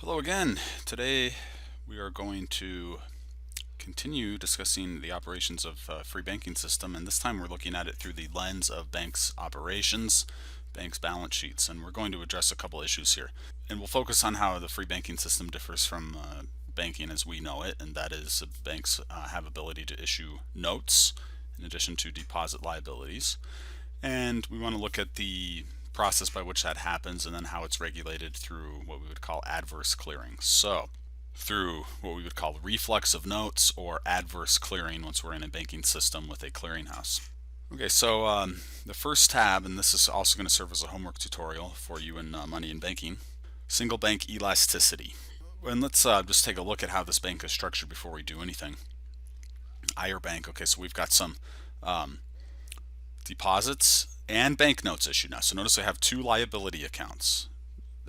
Hello again. Today we are going to continue discussing the operations of free banking system, and this time we're looking at it through the lens of banks' operations, banks' balance sheets, and we're going to address a couple issues here. And we'll focus on how the free banking system differs from banking as we know it, and that is banks have ability to issue notes in addition to deposit liabilities. And we want to look at the process by which that happens and then how it's regulated through what we would call adverse clearing. So through what we would call the reflux of notes or adverse clearing once we're in a banking system with a clearinghouse. Okay, so the first tab, and this is also going to serve as a homework tutorial for you in money and banking, single bank elasticity. And let's just take a look at how this bank is structured before we do anything. Bank. Okay, so we've got some deposits and banknotes issued now. So notice I have two liability accounts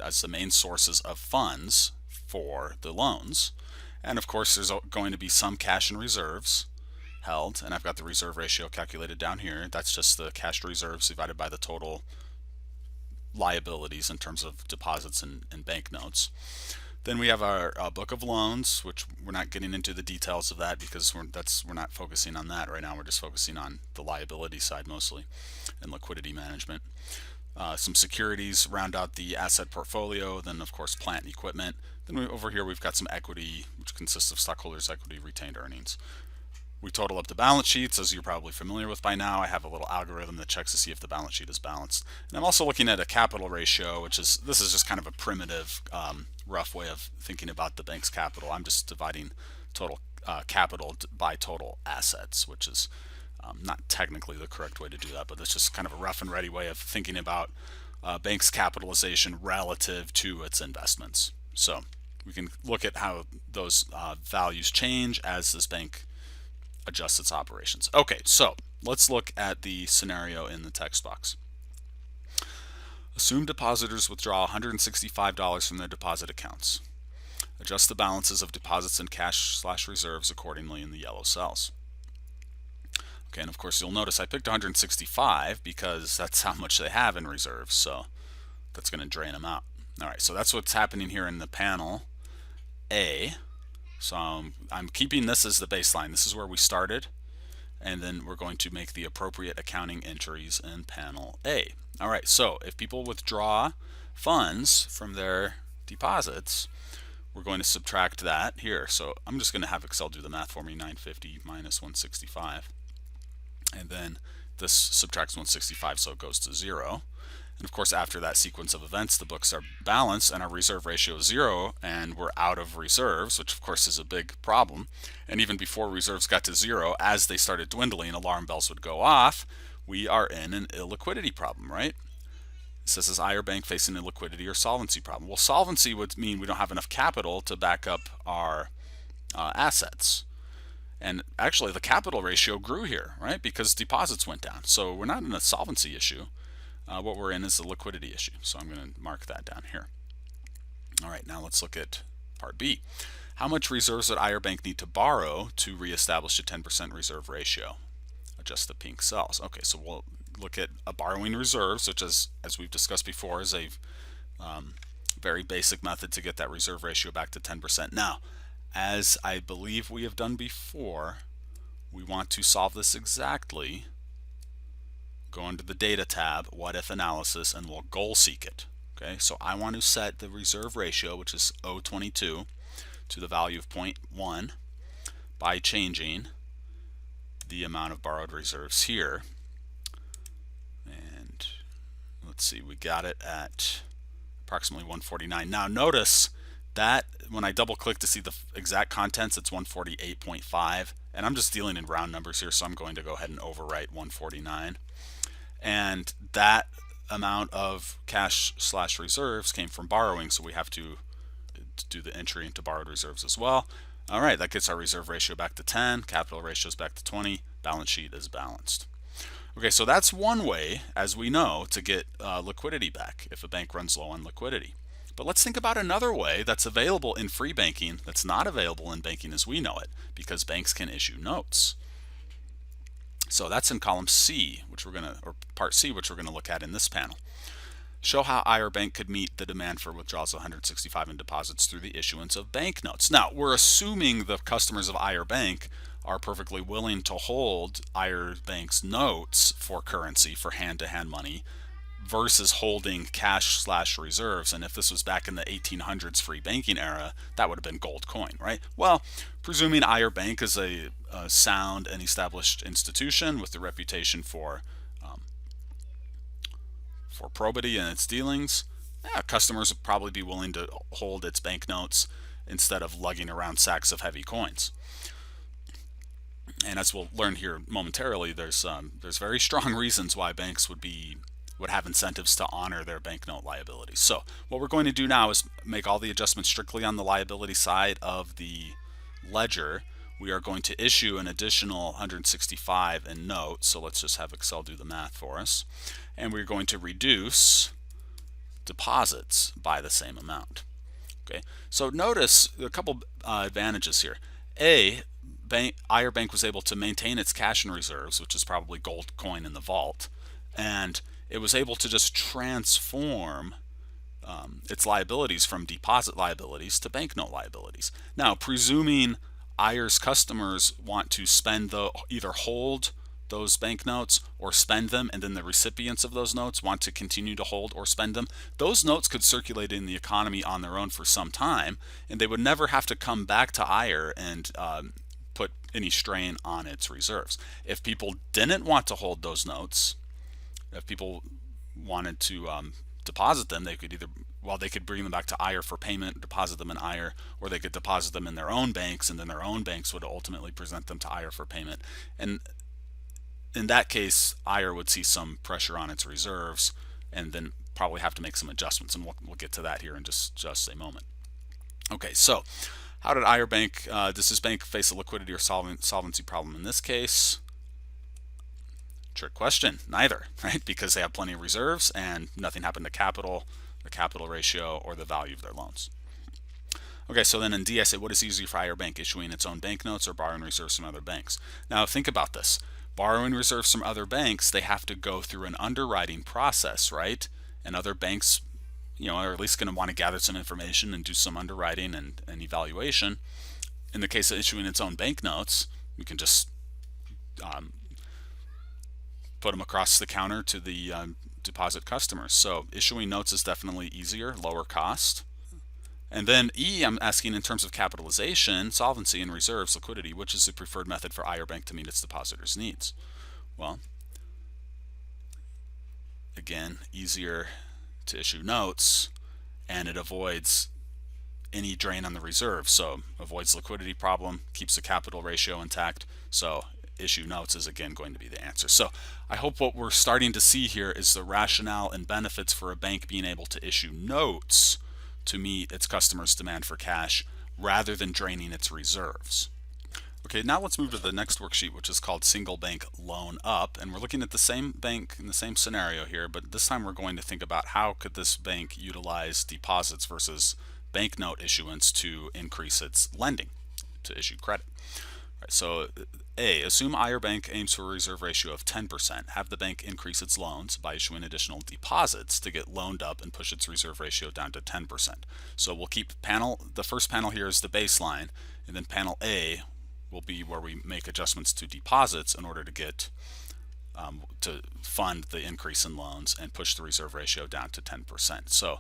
as the main sources of funds for the loans. And of course there's going to be some cash and reserves held, and I've got the reserve ratio calculated down here. That's just the cash reserves divided by the total liabilities in terms of deposits and banknotes. Then we have our book of loans, which we're not getting into the details of that because we're not focusing on that right now. We're just focusing on the liability side mostly and liquidity management. Some securities round out the asset portfolio. Then of course plant and equipment. Then over here we've got some equity, which consists of stockholders' equity, retained earnings. We total up the balance sheets, as you're probably familiar with by now. I have a little algorithm that checks to see if the balance sheet is balanced. And I'm also looking at a capital ratio, this is just kind of a primitive, rough way of thinking about the bank's capital. I'm just dividing total capital by total assets, which is not technically the correct way to do that, but it's just kind of a rough and ready way of thinking about bank's capitalization relative to its investments. So we can look at how those values change as this bank adjusts its operations. Okay, so let's look at the scenario in the text box. Assume depositors withdraw $165 from their deposit accounts. Adjust the balances of deposits and cash/reserves accordingly in the yellow cells. Okay, and of course you'll notice I picked 165 because that's how much they have in reserves, so that's going to drain them out. All right, so that's what's happening here in the panel A. So I'm keeping this as the baseline. This is where we started, and then we're going to make the appropriate accounting entries in panel A. All right, so if people withdraw funds from their deposits, we're going to subtract that here. So I'm just going to have Excel do the math for me. 950 minus 165, and then this subtracts 165, so it goes to 0. And of course, after that sequence of events, the books are balanced and our reserve ratio is 0, and we're out of reserves, which of course is a big problem. And even before reserves got to 0, as they started dwindling, alarm bells would go off. We are in an illiquidity problem, right? It says, is Bank facing a liquidity or solvency problem? Well, solvency would mean we don't have enough capital to back up our assets. And actually, the capital ratio grew here, right? Because deposits went down. So we're not in a solvency issue. What we're in is the liquidity issue. So I'm going to mark that down here. All right, now let's look at part B. How much reserves would Bank need to borrow to reestablish a 10% reserve ratio? Adjust the pink cells. Okay, so we'll look at a borrowing reserves, which is, as we've discussed before, is a very basic method to get that reserve ratio back to 10%. Now, as I believe we have done before, we want to solve this exactly. Go into the data tab, what if analysis, and we'll goal seek it. Okay, so I want to set the reserve ratio, which is 0.22, to the value of 0.1 by changing the amount of borrowed reserves here. And let's see, we got it at approximately 149. Now notice that when I double click to see the exact contents, it's 148.5, and I'm just dealing in round numbers here, so I'm going to go ahead and overwrite 149. And that amount of cash/reserves came from borrowing, so we have to do the entry into borrowed reserves as well. All right, that gets our reserve ratio back to 10, capital ratio is back to 20, balance sheet is balanced. Okay, so that's one way, as we know, to get liquidity back if a bank runs low on liquidity. But let's think about another way that's available in free banking that's not available in banking as we know it, because banks can issue notes. So that's in column C, which we're going to, or part C, which we're going to look at in this panel. show how IR Bank could meet the demand for withdrawals of 165 in deposits through the issuance of banknotes. Now, we're assuming the customers of IR Bank are perfectly willing to hold IR Bank's notes for currency, for hand-to-hand money, versus holding cash slash reserves. And if this was back in the 1800s free banking era, that would have been gold coin, right? Well, presuming IR Bank is a sound and established institution with the reputation for probity in its dealings, customers would probably be willing to hold its banknotes instead of lugging around sacks of heavy coins. And as we'll learn here momentarily, there's very strong reasons why banks would have incentives to honor their banknote liabilities. So what we're going to do now is make all the adjustments strictly on the liability side of the ledger. We are going to issue an additional 165 in notes. So let's just have Excel do the math for us. And we're going to reduce deposits by the same amount. Okay, so notice a couple advantages here. IR Bank was able to maintain its cash and reserves, which is probably gold coin in the vault, and it was able to just transform its liabilities from deposit liabilities to banknote liabilities. Now, presuming IR's customers want to either hold those banknotes or spend them, and then the recipients of those notes want to continue to hold or spend them, those notes could circulate in the economy on their own for some time, and they would never have to come back to IR and put any strain on its reserves. If people didn't want to hold those notes, if people wanted to deposit them, they could bring them back to IR for payment, deposit them in IR, or they could deposit them in their own banks, and then their own banks would ultimately present them to IR for payment. And in that case, IR would see some pressure on its reserves and then probably have to make some adjustments, and we'll get to that here in just a moment. Okay, so how did IR Bank, does this bank face a liquidity or solvency problem in this case? Trick question. Neither, right? Because they have plenty of reserves and nothing happened to capital, the capital ratio, or the value of their loans. Okay, so then in D, I say, what is easier for IR Bank, issuing its own banknotes or borrowing reserves from other banks? Now think about this. Borrowing reserves from other banks, they have to go through an underwriting process, right? And other banks, are at least going to want to gather some information and do some underwriting and evaluation. In the case of issuing its own banknotes, we can just put them across the counter to the deposit customers. So issuing notes is definitely easier, lower cost. And then E, I'm asking in terms of capitalization, solvency, and reserves, liquidity, which is the preferred method for IR Bank to meet its depositors' needs? Well, again, easier to issue notes, and it avoids any drain on the reserve. So avoids liquidity problem, keeps the capital ratio intact. So issue notes is again going to be the answer. So I hope what we're starting to see here is the rationale and benefits for a bank being able to issue notes to meet its customers' demand for cash rather than draining its reserves. Okay, now let's move to the next worksheet, which is called Single Bank Loan Up, and we're looking at the same bank in the same scenario here, but this time we're going to think about how could this bank utilize deposits versus banknote issuance to increase its lending, to issue credit. All right, so A, assume IR Bank aims for a reserve ratio of 10%. Have the bank increase its loans by issuing additional deposits to get loaned up and push its reserve ratio down to 10%. So we'll keep the first panel here is the baseline, and then panel A will be where we make adjustments to deposits in order to get to fund the increase in loans and push the reserve ratio down to 10%. So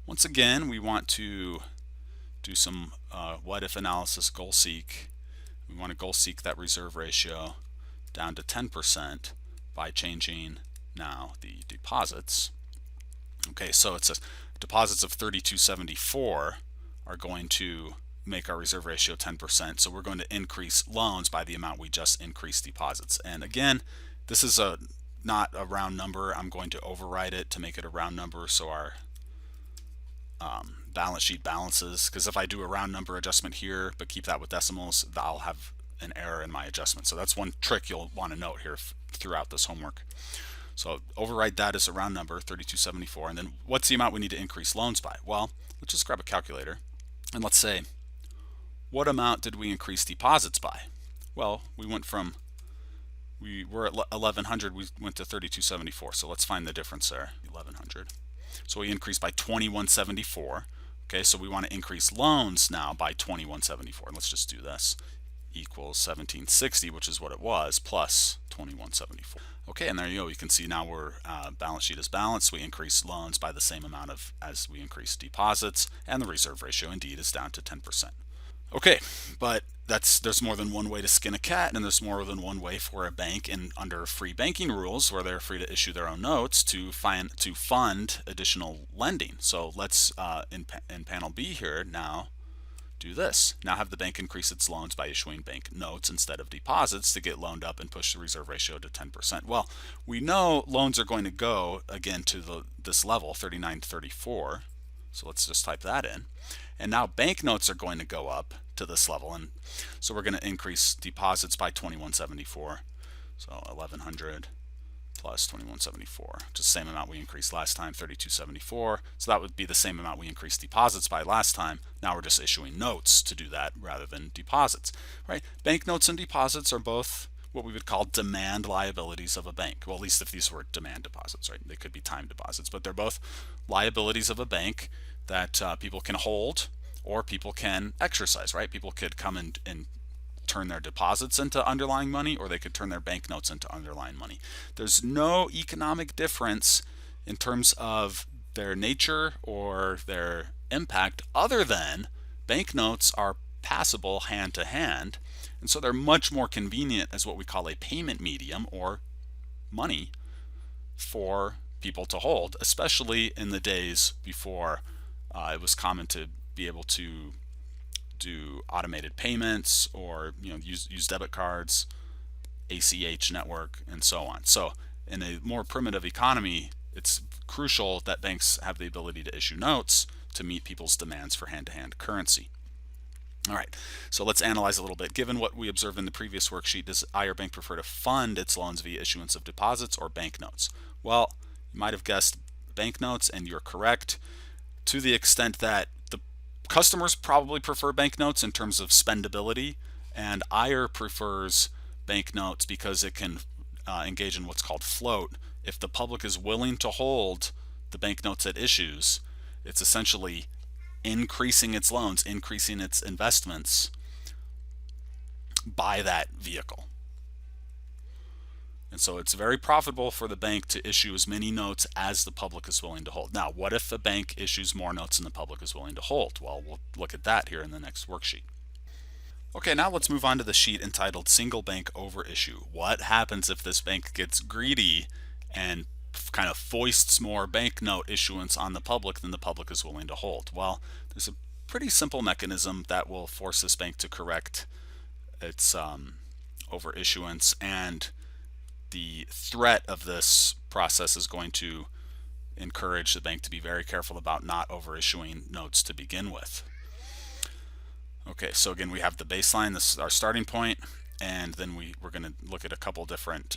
once again, we want to do some what if analysis, goal seek. We want to goal seek that reserve ratio down to 10% by changing now the deposits. Okay, so it says deposits of 3274 are going to make our reserve ratio 10%. So we're going to increase loans by the amount we just increased deposits. And again, this is not a round number. I'm going to override it to make it a round number so our balance sheet balances, because if I do a round number adjustment here but keep that with decimals, I'll have an error in my adjustment. So that's one trick you'll want to note here throughout this homework. So override that as a round number, 3274, and then what's the amount we need to increase loans by? Well, let's just grab a calculator and let's say, what amount did we increase deposits by? Well, we were at 1100, we went to 3274, so let's find the difference there. 1100. So we increased by 2174. Okay, so we want to increase loans now by 2174. Let's just do this. Equals 1760, which is what it was, plus 2174. Okay, and there you go. You can see now we're balance sheet is balanced. We increase loans by the same amount as we increase deposits, and the reserve ratio indeed is down to 10%. Okay, but there's more than one way to skin a cat, and there's more than one way for a bank, and under free banking rules, where they're free to issue their own notes to fund additional lending. So let's in panel B here now do this. Now have the bank increase its loans by issuing bank notes instead of deposits to get loaned up and push the reserve ratio to 10%. Well, we know loans are going to go again to this level, 3934. So let's just type that in. And now banknotes are going to go up to this level, and so we're going to increase deposits by 2174. So 1100 plus 2174, just the same amount we increased last time, 3274. So that would be the same amount we increased deposits by last time. Now we're just issuing notes to do that rather than deposits, right? Banknotes and deposits are both what we would call demand liabilities of a bank. Well, at least if these were demand deposits, right? They could be time deposits, but they're both liabilities of a bank that people can hold or people can exercise, right? People could come and turn their deposits into underlying money, or they could turn their banknotes into underlying money. There's no economic difference in terms of their nature or their impact other than banknotes are passable hand to hand, and so they're much more convenient as what we call a payment medium or money for people to hold, especially in the days before it was common to be able to do automated payments or use debit cards, ACH network, and so on. So in a more primitive economy, it's crucial that banks have the ability to issue notes to meet people's demands for hand-to-hand currency. All right, so let's analyze a little bit. Given what we observed in the previous worksheet, does I or bank prefer to fund its loans via issuance of deposits or banknotes? Well, you might have guessed banknotes, and you're correct to the extent that the customers probably prefer banknotes in terms of spendability, and IR prefers banknotes because it can engage in what's called float. If the public is willing to hold the banknotes it issues, it's essentially increasing its loans, increasing its investments by that vehicle. And so it's very profitable for the bank to issue as many notes as the public is willing to hold. Now, what if the bank issues more notes than the public is willing to hold? Well, we'll look at that here in the next worksheet. Okay, now let's move on to the sheet entitled Single Bank Over-Issue. What happens if this bank gets greedy and kind of foists more banknote issuance on the public than the public is willing to hold? Well, there's a pretty simple mechanism that will force this bank to correct its over-issuance, and the threat of this process is going to encourage the bank to be very careful about not over-issuing notes to begin with. Okay, so again, we have the baseline. This is our starting point, and then we're going to look at a couple different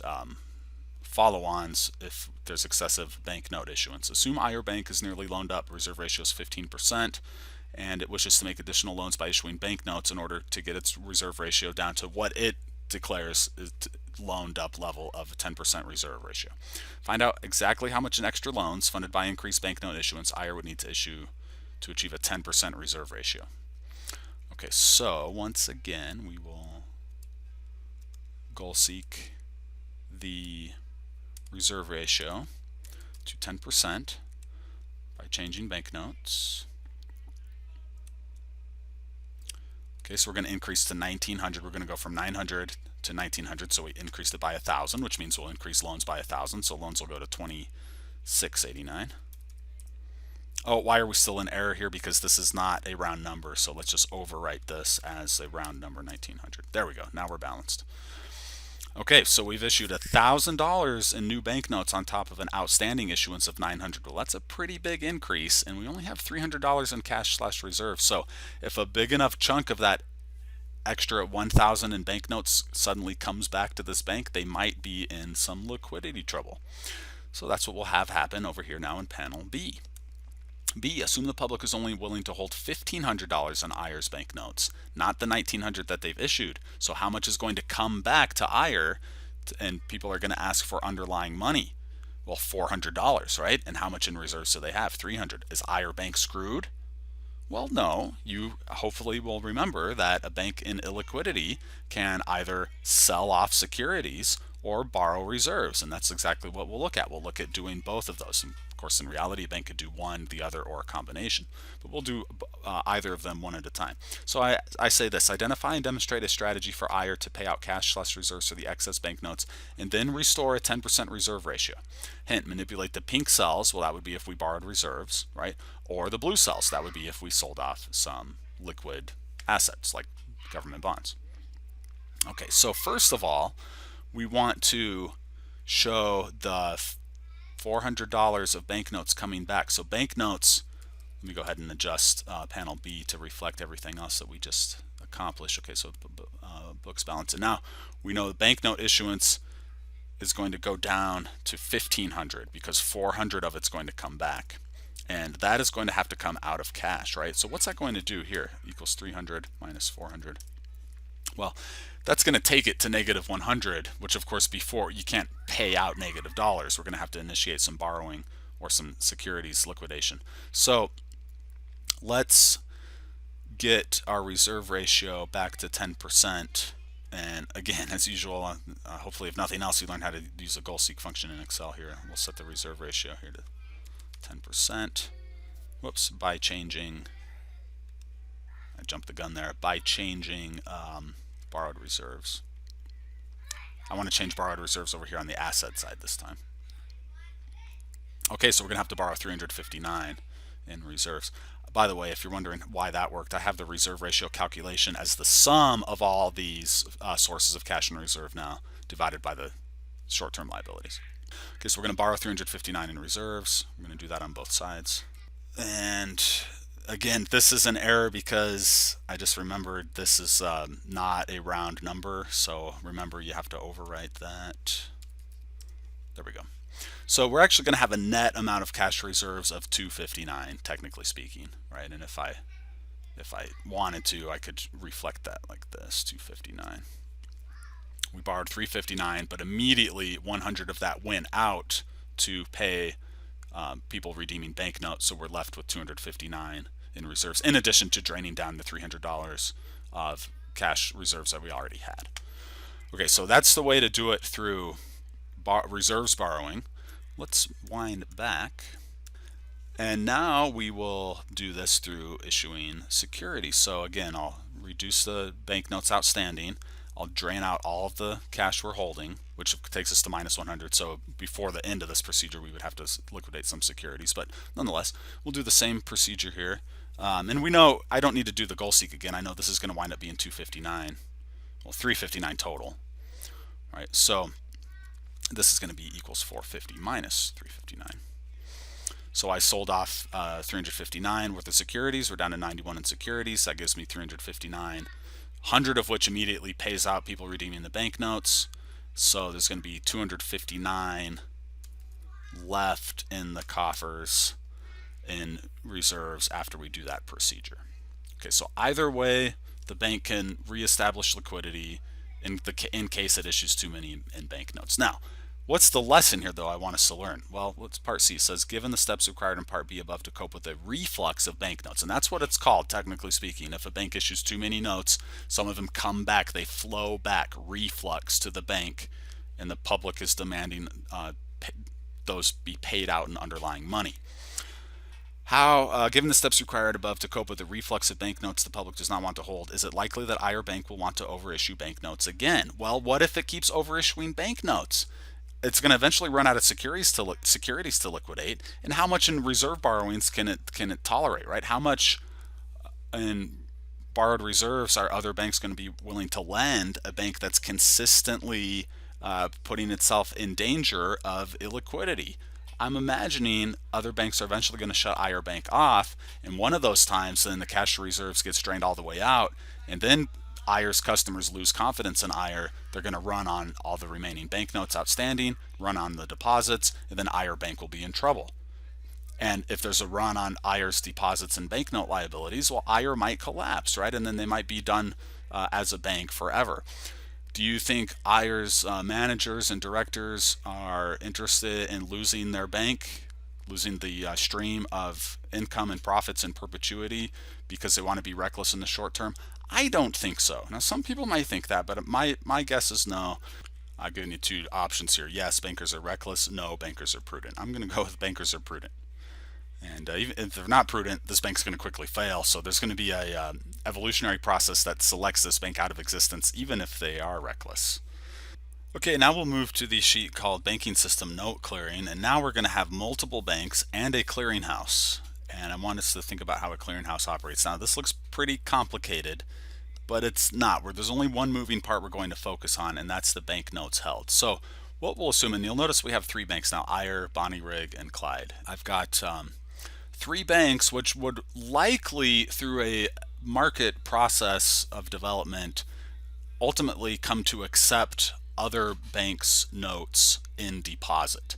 follow-ons if there's excessive banknote issuance. Assume IR Bank is nearly loaned up, reserve ratio is 15%, and it wishes to make additional loans by issuing banknotes in order to get its reserve ratio down to what it declares is loaned up level of a 10% reserve ratio. Find out exactly how much in extra loans funded by increased banknote issuance IR would need to issue to achieve a 10% reserve ratio. Okay, so once again, we will goal seek the reserve ratio to 10% by changing banknotes. Okay, so we're going to increase to 1900. We're going to go from 900 to 1900, so we increased it by 1,000, which means we'll increase loans by 1,000, so loans will go to 2689. Oh, why are we still in error here? Because this is not a round number, so let's just overwrite this as a round number, 1900. There we go, now we're balanced. Okay, so we've issued $1,000 in new banknotes on top of an outstanding issuance of 900. Well, that's a pretty big increase, and we only have $300 in cash/reserve. So if a big enough chunk of that extra 1,000 in banknotes suddenly comes back to this bank, they might be in some liquidity trouble. So that's what we'll have happen over here now in panel B. B, assume the public is only willing to hold $1,500 on IR's banknotes, not the $1,900 that they've issued. So how much is going to come back to IR, and people are going to ask for underlying money? Well, $400, right? And how much in reserves do they have? 300. Is IR Bank screwed? Well, no. You hopefully will remember that a bank in illiquidity can either sell off securities or borrow reserves, and that's exactly what we'll look at. We'll look at doing both of those. And of course, in reality, a bank could do one, the other, or a combination, but we'll do either of them one at a time. So I say this: identify and demonstrate a strategy for IR to pay out cash/reserves for the excess banknotes, and then restore a 10% reserve ratio. Hint: manipulate the pink cells. Well, that would be if we borrowed reserves, right? Or the blue cells. That would be if we sold off some liquid assets like government bonds. Okay, so first of all, we want to show the $400 of banknotes coming back. So banknotes, let me go ahead and adjust panel B to reflect everything else that we just accomplished. Okay, so books balance. And now we know the banknote issuance is going to go down to 1,500 because 400 of it's going to come back. And that is going to have to come out of cash, right? So what's that going to do here? Equals 300 minus 400. Well, that's going to take it to negative 100, which of course before you can't pay out negative dollars. We're going to have to initiate some borrowing or some securities liquidation. So let's get our reserve ratio back to 10%. And again, as usual, hopefully if nothing else, you learn how to use a goal seek function in Excel here. We'll set the reserve ratio here to 10%. Whoops, by changing, I jumped the gun there, by changing borrowed reserves. I want to change borrowed reserves over here on the asset side this time. Okay, so we're going to have to borrow 359 in reserves. By the way, if you're wondering why that worked, I have the reserve ratio calculation as the sum of all these sources of cash and reserve now divided by the short-term liabilities. Okay, so we're going to borrow 359 in reserves. We're going to do that on both sides. And again, this is an error because I just remembered this is not a round number. So remember, you have to overwrite that. There we go. So we're actually going to have a net amount of cash reserves of 259, technically speaking, right? And if I wanted to, I could reflect that like this, 259. We borrowed 359, but immediately 100 of that went out to pay people redeeming banknotes, so we're left with 259 in reserves, in addition to draining down the $300 of cash reserves that we already had. Okay, so that's the way to do it through reserves borrowing. Let's wind back. And now we will do this through issuing securities. So again, I'll reduce the banknotes outstanding. I'll drain out all of the cash we're holding, which takes us to minus 100. So before the end of this procedure, we would have to liquidate some securities. But nonetheless, we'll do the same procedure here. And we know I don't need to do the goal seek again. I know this is going to wind up being 259, well, 359 total. All right, so this is going to be equals 450 minus 359. So I sold off 359 worth of securities. We're down to 91 in securities. That gives me 359. 100 of which immediately pays out people redeeming the banknotes. So there's going to be 259 left in the coffers in reserves after we do that procedure. Okay, so either way, the bank can reestablish liquidity in case it issues too many in banknotes. Now, what's the lesson here, though, I want us to learn? Well, what's part C? It says, given the steps required in part B above to cope with the reflux of banknotes. And that's what it's called, technically speaking. If a bank issues too many notes, some of them come back, they flow back, reflux to the bank, and the public is demanding those be paid out in underlying money. How, given the steps required above to cope with the reflux of banknotes the public does not want to hold, is it likely that IR Bank will want to overissue banknotes again? Well, what if it keeps overissuing banknotes? It's going to eventually run out of securities to liquidate, and how much in reserve borrowings can it tolerate, right? How much in borrowed reserves are other banks going to be willing to lend a bank that's consistently putting itself in danger of illiquidity? I'm imagining other banks are eventually going to shut IR Bank off, and one of those times then the cash reserves gets drained all the way out, and then IR's customers lose confidence in IR. They're going to run on all the remaining banknotes outstanding, run on the deposits, and then IR Bank will be in trouble. And if there's a run on IR's deposits and banknote liabilities, well, IR might collapse, right? And then they might be done as a bank forever. Do you think IR's managers and directors are interested in losing their bank, losing the stream of income and profits in perpetuity because they want to be reckless in the short term? I don't think so. Now, some people might think that, but my guess is no. I've given you two options here. Yes, bankers are reckless. No, bankers are prudent. I'm going to go with bankers are prudent. And even if they're not prudent, this bank's going to quickly fail. So there's going to be a evolutionary process that selects this bank out of existence, even if they are reckless. Okay, now we'll move to the sheet called Banking System Note Clearing, and now we're going to have multiple banks and a clearinghouse. And I want us to think about how a clearinghouse operates. Now, this looks pretty complicated, but it's not. Where there's only one moving part we're going to focus on, and that's the banknotes held. So what we'll assume, and you'll notice we have three banks now: Eyre, Bonnie Rig, and Clyde. I've got three banks which would likely, through a market process of development, ultimately come to accept other banks' notes in deposit.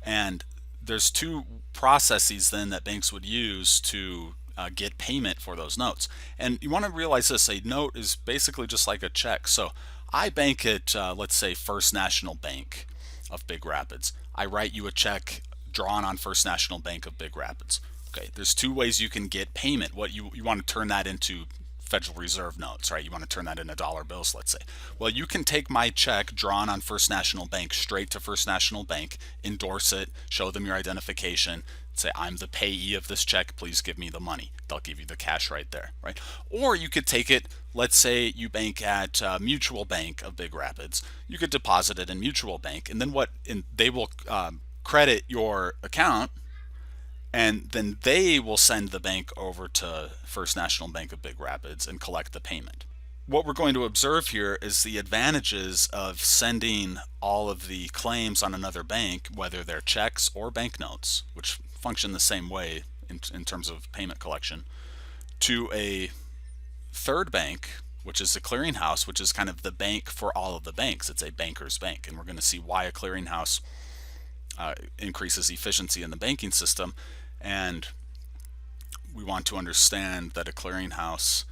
And there's two processes then that banks would use to get payment for those notes. And you want to realize this: a note is basically just like a check. So I bank at, let's say, First National Bank of Big Rapids. I write you a check drawn on First National Bank of Big Rapids. Okay, there's two ways you can get payment. What you want to turn that into Federal Reserve notes, right? You want to turn that into dollar bills, let's say. Well, you can take my check drawn on First National Bank straight to First National Bank, endorse it, show them your identification, say, I'm the payee of this check, please give me the money. They'll give you the cash right there, right? Or you could take it, let's say you bank at Mutual Bank of Big Rapids. You could deposit it in Mutual Bank, and then they will credit your account, and then they will send the bank over to First National Bank of Big Rapids and collect the payment. What we're going to observe here is the advantages of sending all of the claims on another bank, whether they're checks or banknotes, which function the same way in terms of payment collection, to a third bank, which is a clearinghouse, which is kind of the bank for all of the banks. It's a banker's bank, and we're going to see why a clearinghouse increases efficiency in the banking system. And we want to understand that a clearinghouse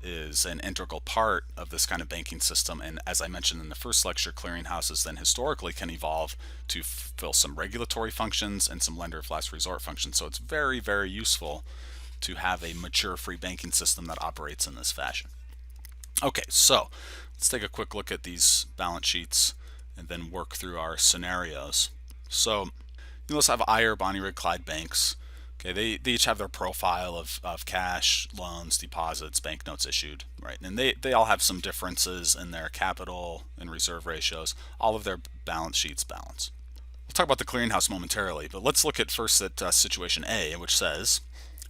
is an integral part of this kind of banking system. And as I mentioned in the first lecture, clearinghouses then historically can evolve to fill some regulatory functions and some lender of last resort functions. So it's very, very useful to have a mature free banking system that operates in this fashion. Okay, so let's take a quick look at these balance sheets and then work through our scenarios. So let's have Eyre, Bonnie Rig, Clyde banks. Okay, they each have their profile of cash, loans, deposits, banknotes issued, right? And they all have some differences in their capital and reserve ratios. All of their balance sheets balance. We'll talk about the clearinghouse momentarily, but let's look at first at situation A, which says,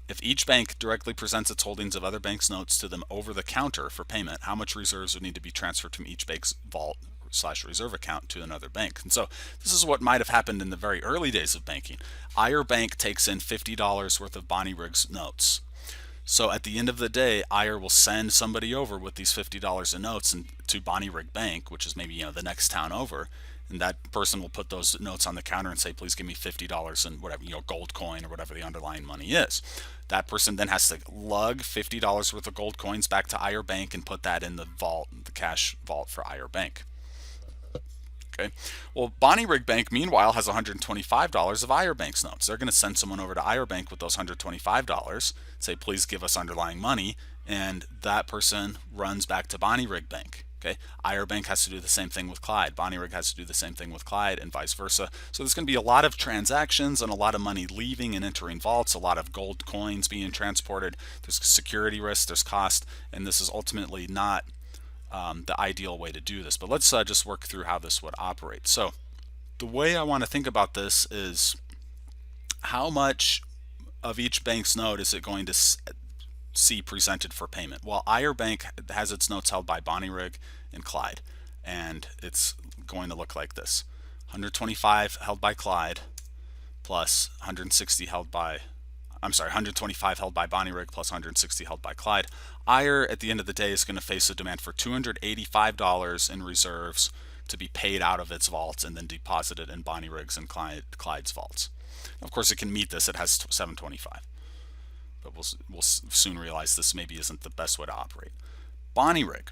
if each bank directly presents its holdings of other banks' notes to them over the counter for payment, how much reserves would need to be transferred from each bank's vault / reserve account to another bank? And so this is what might have happened in the very early days of banking. Eyre Bank takes in $50 worth of Bonnie Rig's notes. So at the end of the day, Eyre will send somebody over with these $50 in notes to Bonnie Rig Bank, which is maybe the next town over, and that person will put those notes on the counter and say, please give me $50 in whatever, gold coin or whatever the underlying money is. That person then has to lug $50 worth of gold coins back to Eyre Bank and put that in the vault, the cash vault for Eyre Bank. Okay. Well, Bonnie Rig Bank, meanwhile, has $125 of Eyre Bank's notes. They're going to send someone over to Eyre Bank with those $125, say, please give us underlying money, and that person runs back to Bonnie Rig Bank. Okay. Eyre Bank has to do the same thing with Clyde. Bonnie Rig has to do the same thing with Clyde, and vice versa. So there's going to be a lot of transactions and a lot of money leaving and entering vaults, a lot of gold coins being transported. There's security risk, there's cost, and this is ultimately not the ideal way to do this. But let's just work through how this would operate. So the way I want to think about this is, how much of each bank's note is it going to see presented for payment? Well, Eyre Bank has its notes held by Bonnie Rig and Clyde, and it's going to look like this: 125 held by Clyde plus 160 held by 125 held by Bonnie Rig plus 160 held by Clyde. Eyre, at the end of the day, is going to face a demand for $285 in reserves to be paid out of its vaults and then deposited in Bonnie Rig's and Clyde's vaults. Of course, it can meet this. It has $725. But we'll soon realize this maybe isn't the best way to operate. Bonnie Rig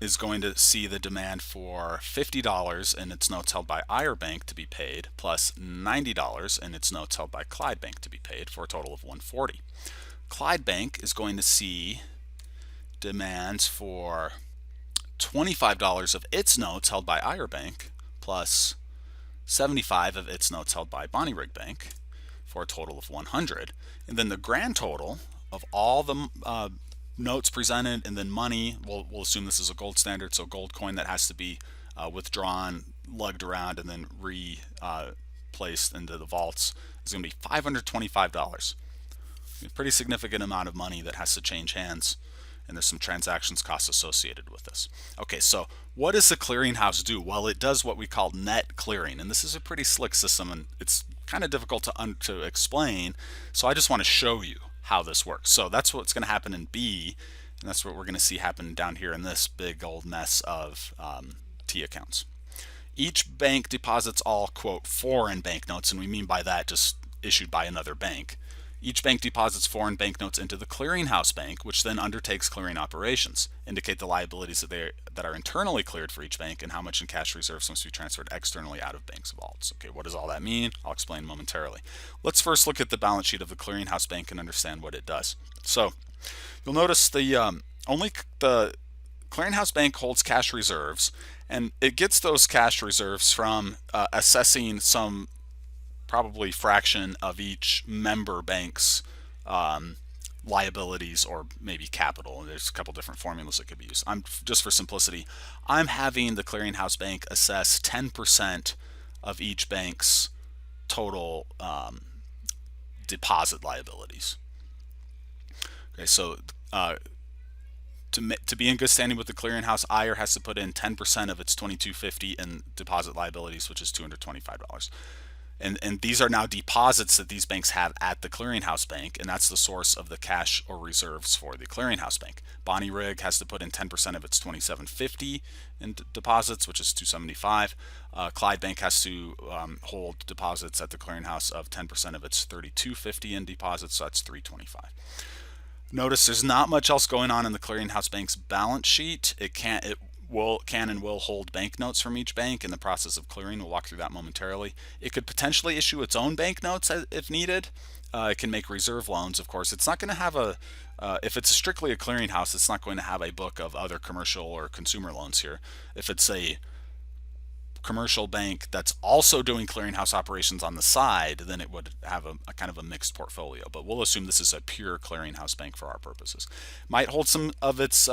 is going to see the demand for $50 in its notes held by Ire Bank to be paid, plus $90 in its notes held by Clyde Bank to be paid, for a total of $140. Clyde Bank is going to see demands for $25 of its notes held by Ire Bank, plus 75 of its notes held by Bonnyrigg Bank, for a total of 100. And then the grand total of all the notes presented, and then money, we'll assume this is a gold standard, so gold coin that has to be withdrawn, lugged around, and then placed into the vaults, is going to be $525. A pretty significant amount of money that has to change hands, and there's some transactions costs associated with this. Okay, so what does the clearinghouse do? Well, it does what we call net clearing, and this is a pretty slick system, and it's kind of difficult to explain, so I just want to show you how this works. So that's what's going to happen in B, and that's what we're going to see happen down here in this big old mess of T accounts. Each bank deposits all, quote, foreign banknotes, and we mean by that just issued by another bank. Each bank deposits foreign banknotes into the clearinghouse bank, which then undertakes clearing operations, indicate the liabilities that are internally cleared for each bank, and how much in cash reserves must be transferred externally out of banks' vaults. Okay, what does all that mean? I'll explain momentarily. Let's first look at the balance sheet of the clearinghouse bank and understand what it does. So you'll notice only the clearinghouse bank holds cash reserves, and it gets those cash reserves from assessing some probably fraction of each member bank's liabilities, or maybe capital. There's a couple different formulas that could be used. Just for simplicity, I'm having the clearinghouse bank assess 10% of each bank's total deposit liabilities. Okay, so to be in good standing with the clearinghouse, Ire has to put in 10% of its $22.50 in deposit liabilities, which is $225. And these are now deposits that these banks have at the clearinghouse bank, and that's the source of the cash or reserves for the clearinghouse bank. Bonnyrigg has to put in 10% of its $27.50 in deposits, which is $275. Clyde Bank has to hold deposits at the clearinghouse of 10% of its $32.50 in deposits, so that's $325. Notice there's not much else going on in the clearinghouse bank's balance sheet. It can and will hold banknotes from each bank in the process of clearing. We'll walk through that momentarily. It could potentially issue its own banknotes if needed. It can make reserve loans, of course. It's not going to have if it's strictly a clearinghouse, it's not going to have a book of other commercial or consumer loans here. If it's a commercial bank that's also doing clearinghouse operations on the side, then it would have a kind of a mixed portfolio. But we'll assume this is a pure clearinghouse bank for our purposes. Might hold some of its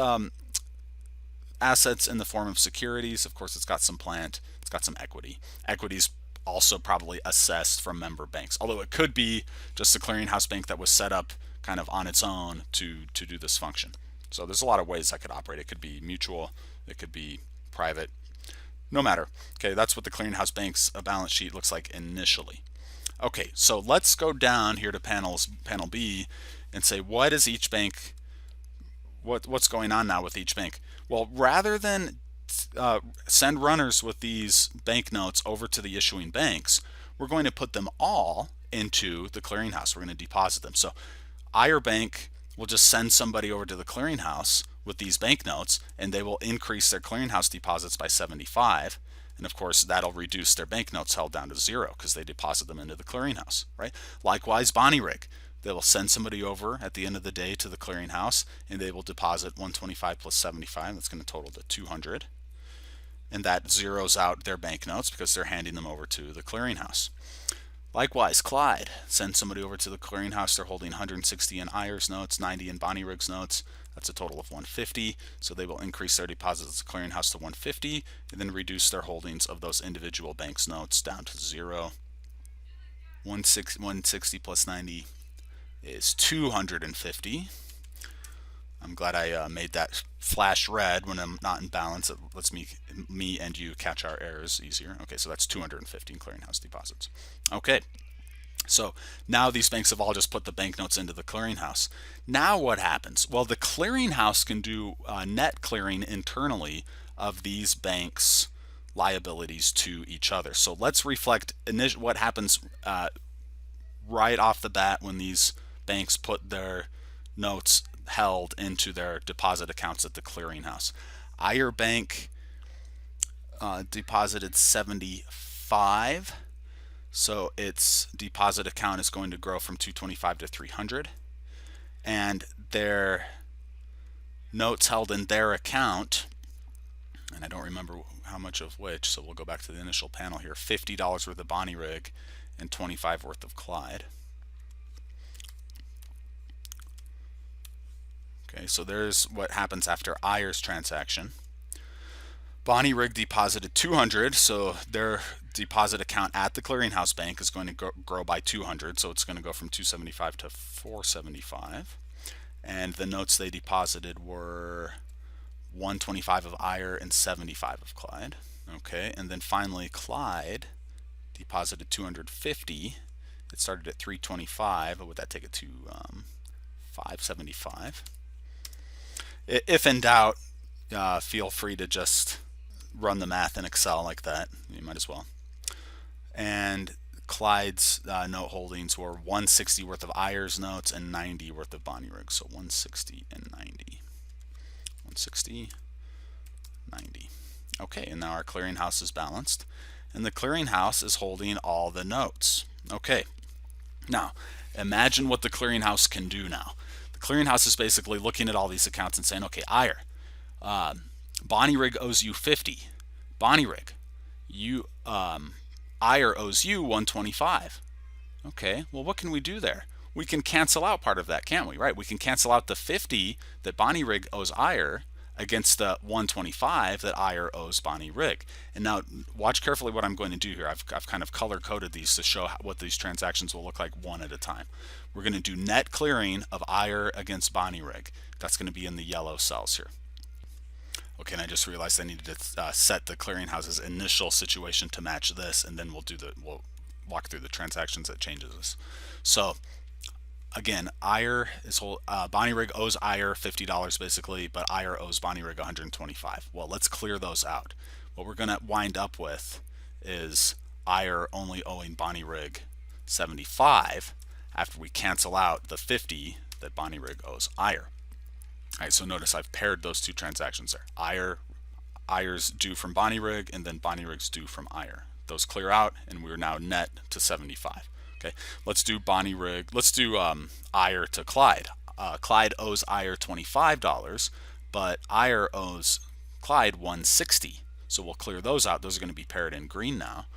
assets in the form of securities. Of course, it's got some plant, it's got some equity. Equity's also probably assessed from member banks, although it could be just a clearinghouse bank that was set up kind of on its own to do this function. So there's a lot of ways that could operate. It could be mutual, it could be private, no matter. Okay, that's what the clearinghouse bank's balance sheet looks like initially. Okay, so let's go down here to panel B and say, what is each bank, what's going on now with each bank? Well, rather than send runners with these banknotes over to the issuing banks, we're going to put them all into the clearinghouse. We're going to deposit them. So Ire Bank will just send somebody over to the clearinghouse with these banknotes, and they will increase their clearinghouse deposits by 75. And of course, that'll reduce their banknotes held down to zero because they deposit them into the clearinghouse, right? Likewise, Bonnyrigg, they will send somebody over at the end of the day to the clearinghouse, and they will deposit 125 plus 75. That's going to total to 200. And that zeroes out their banknotes because they're handing them over to the clearinghouse. Likewise, Clyde sends somebody over to the clearinghouse. They're holding 160 in Ire's notes, 90 in Bonnyrigg's notes. That's a total of 150. So they will increase their deposits at the clearinghouse to 150 and then reduce their holdings of those individual banks' notes down to zero. 160 plus 90 is 250. I'm glad I made that flash red when I'm not in balance. It lets me and you catch our errors easier. Okay, so that's 250 in clearinghouse deposits. Okay, so now these banks have all just put the banknotes into the clearinghouse. Now what happens? Well, the clearinghouse can do net clearing internally of these banks' liabilities to each other. So let's reflect what happens right off the bat when these banks put their notes held into their deposit accounts at the clearinghouse. Ayer Bank deposited 75, so its deposit account is going to grow from 225 to 300, and their notes held in their account, and I don't remember how much of which, so we'll go back to the initial panel here, $50 worth of Bonnie Rig and 25 worth of Clyde. Okay, so there's what happens after Ayer's transaction. Bonnie Rig deposited 200, so their deposit account at the Clearinghouse Bank is going to grow by 200, so it's going to go from 275 to 475. And the notes they deposited were 125 of Ayer and 75 of Clyde. Okay, and then finally Clyde deposited 250. It started at 325. What would that take it to? 575. If in doubt, feel free to just run the math in Excel like that. You might as well. And Clyde's note holdings were 160 worth of Ayer's notes and 90 worth of Bonnie Rig. So 160 and 90. 160, 90. Okay, and now our clearinghouse is balanced. And the clearinghouse is holding all the notes. Okay, now imagine what the clearinghouse can do now. The clearinghouse is basically looking at all these accounts and saying, okay, Ayer, Bonnie Rig owes you 50. Bonnie Rig, Ayer owes you 125. Okay, well, what can we do there? We can cancel out part of that, can't we? Right, we can cancel out the 50 that Bonnie Rig owes Ayer against the 125 that Ayer owes Bonnie Rig. And now watch carefully what I'm going to do here. I've kind of color coded these to show what these transactions will look like one at a time. We're going to do net clearing of Ayer against Bonnie Rig. That's going to be in the yellow cells here. Okay, and I just realized I needed to set the clearinghouse's initial situation to match this, and then we'll walk through the transactions that changes this. So again, Bonnie Rig owes Ayer $50 basically, but Ayer owes Bonnie Rig 125. Well, let's clear those out. What we're going to wind up with is Ayer only owing Bonnie Rig 75 after we cancel out the 50 that Bonnie Rig owes Ayer. All right, so notice I've paired those two transactions there. Ayer's due from Bonnie Rig, and then Bonnie Rig's due from Ayer. Those clear out, and we're now net to 75. Okay, let's do Bonnie Rig. Let's do Ayer to Clyde. Clyde owes Ayer $25, but Ayer owes Clyde 160. So we'll clear those out. Those are going to be paired in green now.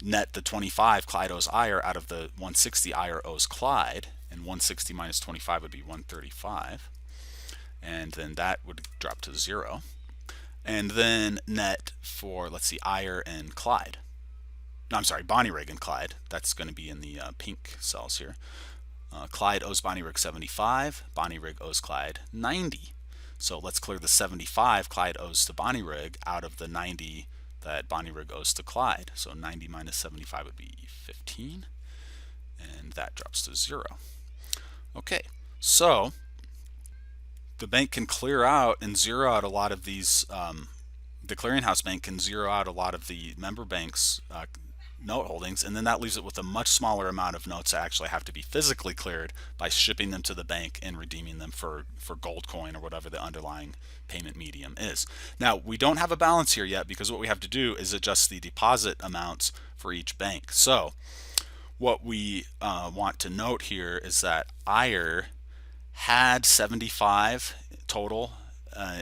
Net the 25 Clyde owes Ayer out of the 160 Ayer owes Clyde, and 160 minus 25 would be 135. And then that would drop to 0. And then net for, let's see, Ayer and Clyde. No, I'm sorry, Bonnie Rig and Clyde. That's going to be in the pink cells here. Clyde owes Bonnie Rig 75. Bonnie Rig owes Clyde 90. So let's clear the 75 Clyde owes to Bonnie Rig out of the 90 that Bonnie Rig owes to Clyde. So 90 minus 75 would be 15. And that drops to 0. Okay, so the bank can clear out and zero out a lot of these, the clearinghouse bank can zero out a lot of the member banks' note holdings, and then that leaves it with a much smaller amount of notes that actually have to be physically cleared by shipping them to the bank and redeeming them for gold coin or whatever the underlying payment medium is. Now, we don't have a balance here yet because what we have to do is adjust the deposit amounts for each bank. So what we want to note here is that Ayer had 75 total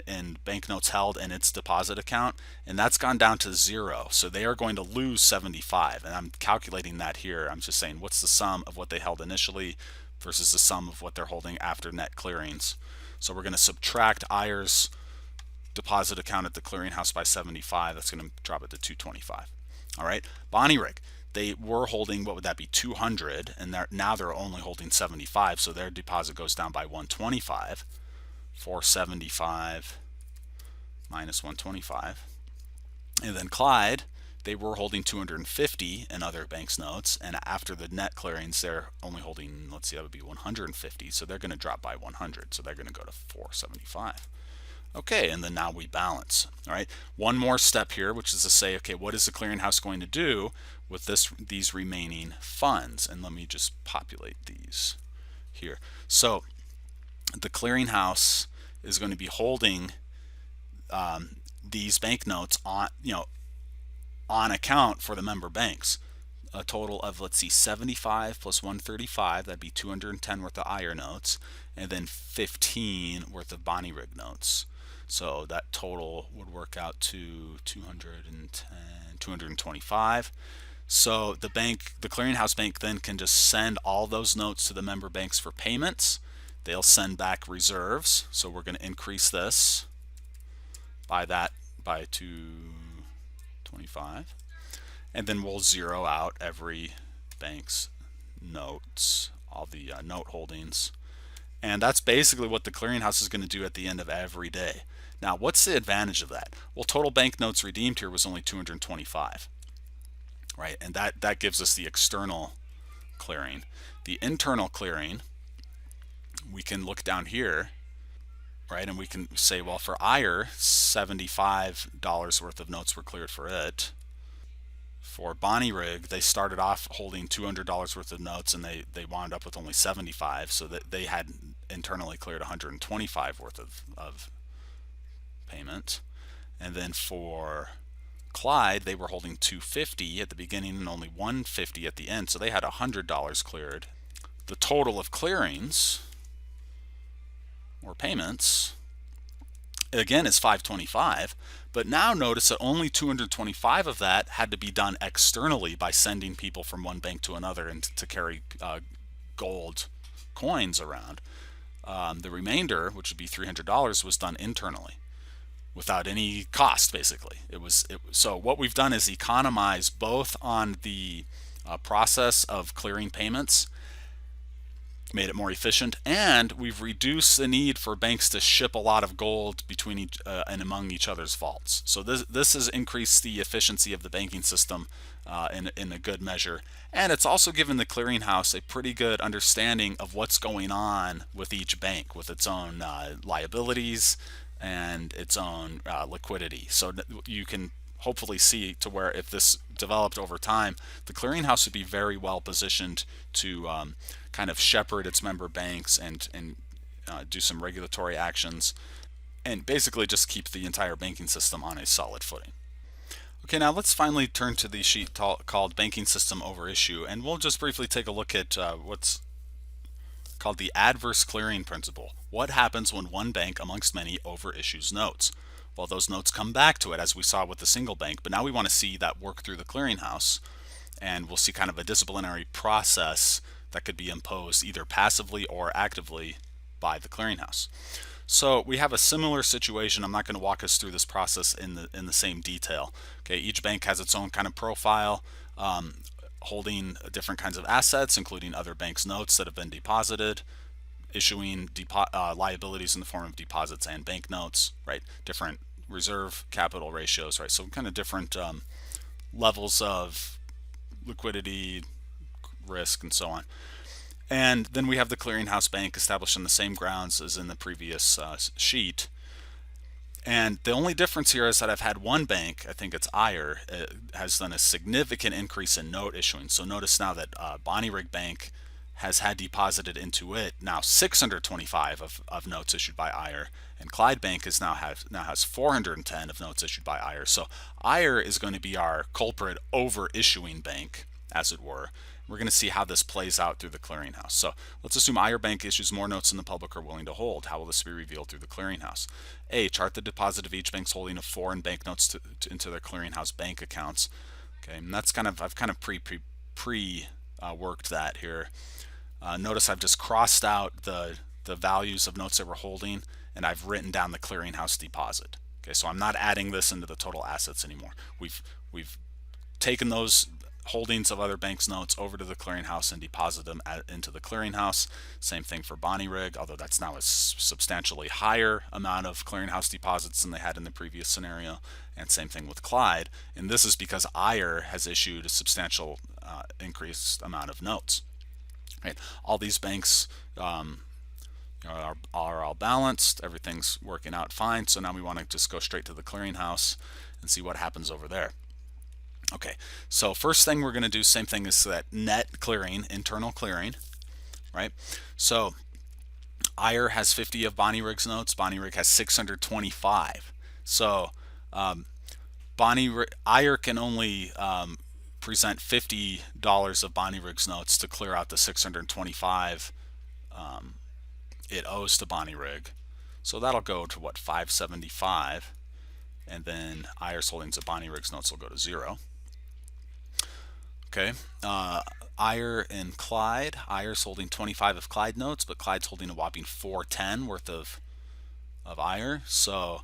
in banknotes held in its deposit account, and that's gone down to 0. So they are going to lose 75, and I'm calculating that here. I'm just saying what's the sum of what they held initially versus the sum of what they're holding after net clearings. So we're going to subtract Ayer's deposit account at the clearinghouse by 75. That's going to drop it to 225. All right, Bonnie Rig, they were holding, what would that be, 200, and now they're only holding 75, so their deposit goes down by 125. 475 minus 125. And then Clyde, they were holding 250 in other banks' notes, and after the net clearings, they're only holding, let's see, that would be 150, so they're going to drop by 100, so they're going to go to 475. Okay, and then now we balance. All right, one more step here, which is to say, okay, what is the clearinghouse going to do with these remaining funds? And let me just populate these here. So the clearinghouse is going to be holding these banknotes on account for the member banks. A total of, let's see, 75 plus 135, that'd be 210 worth of IRE notes, and then 15 worth of Bonnie-Rig notes. So that total would work out to 225. So the clearinghouse bank then can just send all those notes to the member banks for payments. They'll send back reserves. So we're going to increase this by 225. And then we'll zero out every bank's notes, all the note holdings. And that's basically what the clearinghouse is going to do at the end of every day. Now, what's the advantage of that? Well, total banknotes redeemed here was only 225, right? And that gives us the external clearing. The internal clearing, we can look down here, right? And we can say, well, for IRE, $75 worth of notes were cleared for it. For Bonnie-Rig, they started off holding $200 worth of notes, and they wound up with only 75, so that they had internally cleared 125 worth of payment. And then for Clyde, they were holding 250 at the beginning and only 150 at the end, so they had $100 cleared. The total of clearings or payments again is 525, but now notice that only 225 of that had to be done externally by sending people from one bank to another and to carry gold coins around. The remainder, which would be $300, was done internally without any cost. Basically, so what we've done is economize both on the process of clearing payments, made it more efficient, and we've reduced the need for banks to ship a lot of gold between each and among each other's vaults. So this has increased the efficiency of the banking system in a good measure, and it's also given the clearinghouse a pretty good understanding of what's going on with each bank, with its own liabilities and its own liquidity. So you can hopefully see to where if this developed over time, the clearinghouse would be very well positioned to kind of shepherd its member banks and do some regulatory actions and basically just keep the entire banking system on a solid footing. Okay, now let's finally turn to the sheet called Banking System Over-Issue, and we'll just briefly take a look at what's called the adverse clearing principle. What happens when one bank amongst many over-issues notes? Well, those notes come back to it, as we saw with the single bank, but now we want to see that work through the clearinghouse, and we'll see kind of a disciplinary process that could be imposed either passively or actively by the clearinghouse. So we have a similar situation. I'm not going to walk us through this process in the same detail. Okay, each bank has its own kind of profile, holding different kinds of assets, including other banks' notes that have been deposited, issuing liabilities in the form of deposits and banknotes, right? Different reserve capital ratios, right? So kind of different levels of liquidity, risk, and so on. And then we have the clearinghouse bank established on the same grounds as in the previous sheet. And the only difference here is that I've had one bank, I think it's IRE, has done a significant increase in note issuing. So notice now that Bonnie-Rig Bank has had deposited into it now 625 of notes issued by IRE, and Clyde Bank now has 410 of notes issued by IRE. So IRE is going to be our culprit over-issuing bank, as it were. We're going to see how this plays out through the clearinghouse. So let's assume IRE Bank issues more notes than the public are willing to hold. How will this be revealed through the clearinghouse? A, chart the deposit of each bank's holding of foreign banknotes into their clearinghouse bank accounts. Okay, and that's I've kind of worked that here. Notice I've just crossed out the values of notes that we're holding, and I've written down the clearinghouse deposit. Okay, so I'm not adding this into the total assets anymore. We've taken those holdings of other banks' notes over to the clearinghouse and deposit them into the clearinghouse. Same thing for Bonnie-Rig, although that's now a substantially higher amount of clearinghouse deposits than they had in the previous scenario. And same thing with Clyde. And this is because IRE has issued a substantial increased amount of notes. Right? All these banks are all balanced. Everything's working out fine. So now we want to just go straight to the clearinghouse and see what happens over there. Okay, so first thing we're going to do, same thing as that net clearing, internal clearing, right? So IRE has 50 of Bonnie-Rig's notes. Bonnie-Rig has 625. So Ayer can only present $50 of Bonnie Riggs notes to clear out the 625 it owes to Bonnie Rig. So that'll go to what, 575, and then Ayer's holdings of Bonnie Riggs notes will go to 0. Okay, Ayer and Clyde. Ayer's holding 25 of Clyde notes, but Clyde's holding a whopping 410 worth of Ayer. So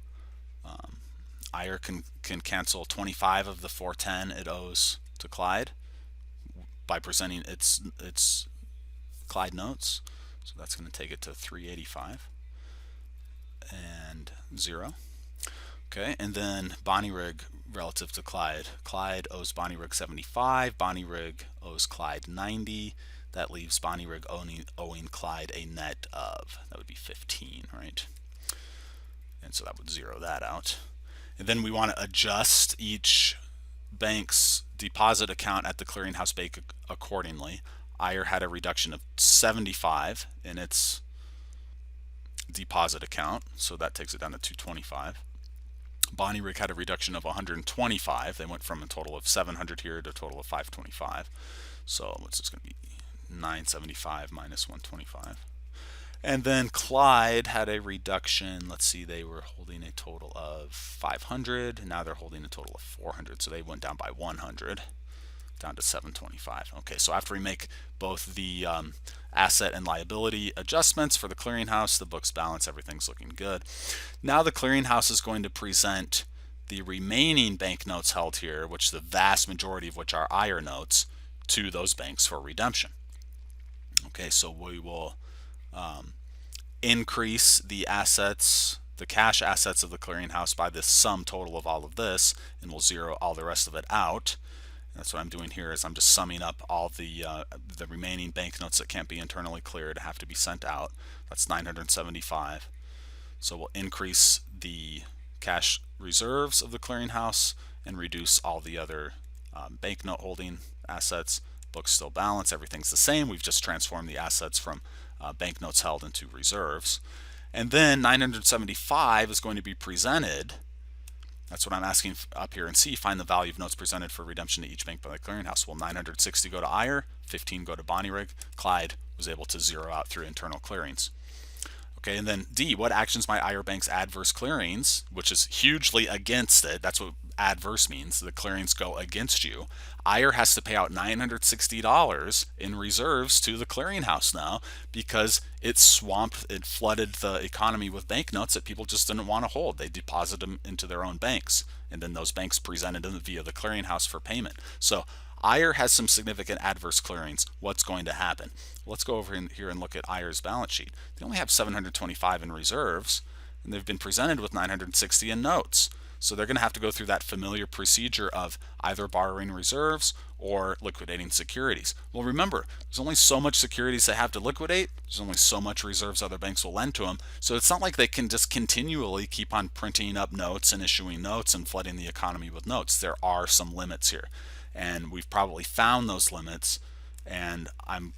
Ayer can cancel 25 of the 410 it owes to Clyde by presenting its Clyde notes. So that's going to take it to 385 and 0. Okay, and then Bonnie Rig relative to Clyde. Clyde owes Bonnie Rig 75. Bonnie Rig owes Clyde 90. That leaves Bonnie Rig owing Clyde a net of, that would be 15, right? And so that would zero that out. And then we want to adjust each bank's deposit account at the clearinghouse bank accordingly. Ayer had a reduction of 75 in its deposit account, so that takes it down to 225. Bonnie Rig had a reduction of 125. They went from a total of 700 here to a total of 525. So what's this going to be? 975 minus 125. And then Clyde had a reduction. Let's see, they were holding a total of 500. Now they're holding a total of 400. So they went down by 100, down to 725. Okay, so after we make both the asset and liability adjustments for the clearinghouse, the books balance, everything's looking good. Now the clearinghouse is going to present the remaining banknotes held here, which the vast majority of which are Ayer notes, to those banks for redemption. Okay, so we will increase the assets, the cash assets of the clearinghouse by the sum total of all of this, and we'll zero all the rest of it out. And that's what I'm doing here, is I'm just summing up all the remaining banknotes that can't be internally cleared, have to be sent out. That's 975. So we'll increase the cash reserves of the clearinghouse and reduce all the other banknote holding assets. Books still balance, everything's the same. We've just transformed the assets from banknotes held into reserves. And then 975 is going to be presented. That's what I'm asking up here in C. Find the value of notes presented for redemption to each bank by the clearinghouse. Well, 960 go to Ayer, 15 go to Bonnie Rig. Clyde was able to zero out through internal clearings. Okay, and then D, what actions might Ayer Bank's adverse clearings, which is hugely against it, that's what adverse means, the clearings go against you. Ayer has to pay out $960 in reserves to the clearinghouse now because it flooded the economy with banknotes that people just didn't want to hold. They deposited them into their own banks, and then those banks presented them via the clearinghouse for payment. So Ayer has some significant adverse clearings. What's going to happen? Let's go over here and look at Ayer's balance sheet. They only have 725 in reserves, and they've been presented with 960 in notes. So they're going to have to go through that familiar procedure of either borrowing reserves or liquidating securities. Well, remember, there's only so much securities they have to liquidate. There's only so much reserves other banks will lend to them. So it's not like they can just continually keep on printing up notes and issuing notes and flooding the economy with notes. There are some limits here, and we've probably found those limits, and I'm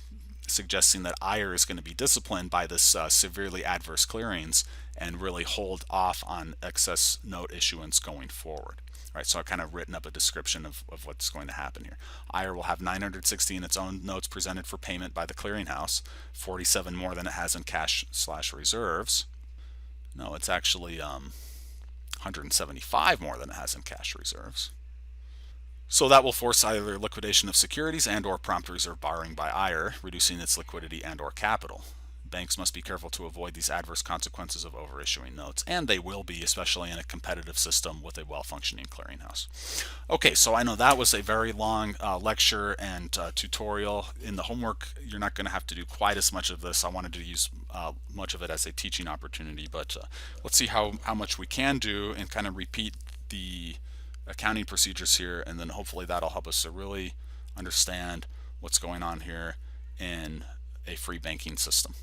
suggesting that Ayer is going to be disciplined by this severely adverse clearings and really hold off on excess note issuance going forward. All right, so I've kind of written up a description of what's going to happen here. Ayer will have 960 in its own notes presented for payment by the clearinghouse, 47 more than it has in cash/reserves. No, it's actually 175 more than it has in cash reserves. So that will force either liquidation of securities and or prompt reserve borrowing by Ayer, reducing its liquidity and or capital. Banks must be careful to avoid these adverse consequences of over-issuing notes, and they will be, especially in a competitive system with a well-functioning clearinghouse. Okay, so I know that was a very long lecture and tutorial. In the homework, you're not going to have to do quite as much of this. I wanted to use much of it as a teaching opportunity, but let's see how much we can do and kind of repeat the accounting procedures here, and then hopefully that'll help us to really understand what's going on here in a free banking system.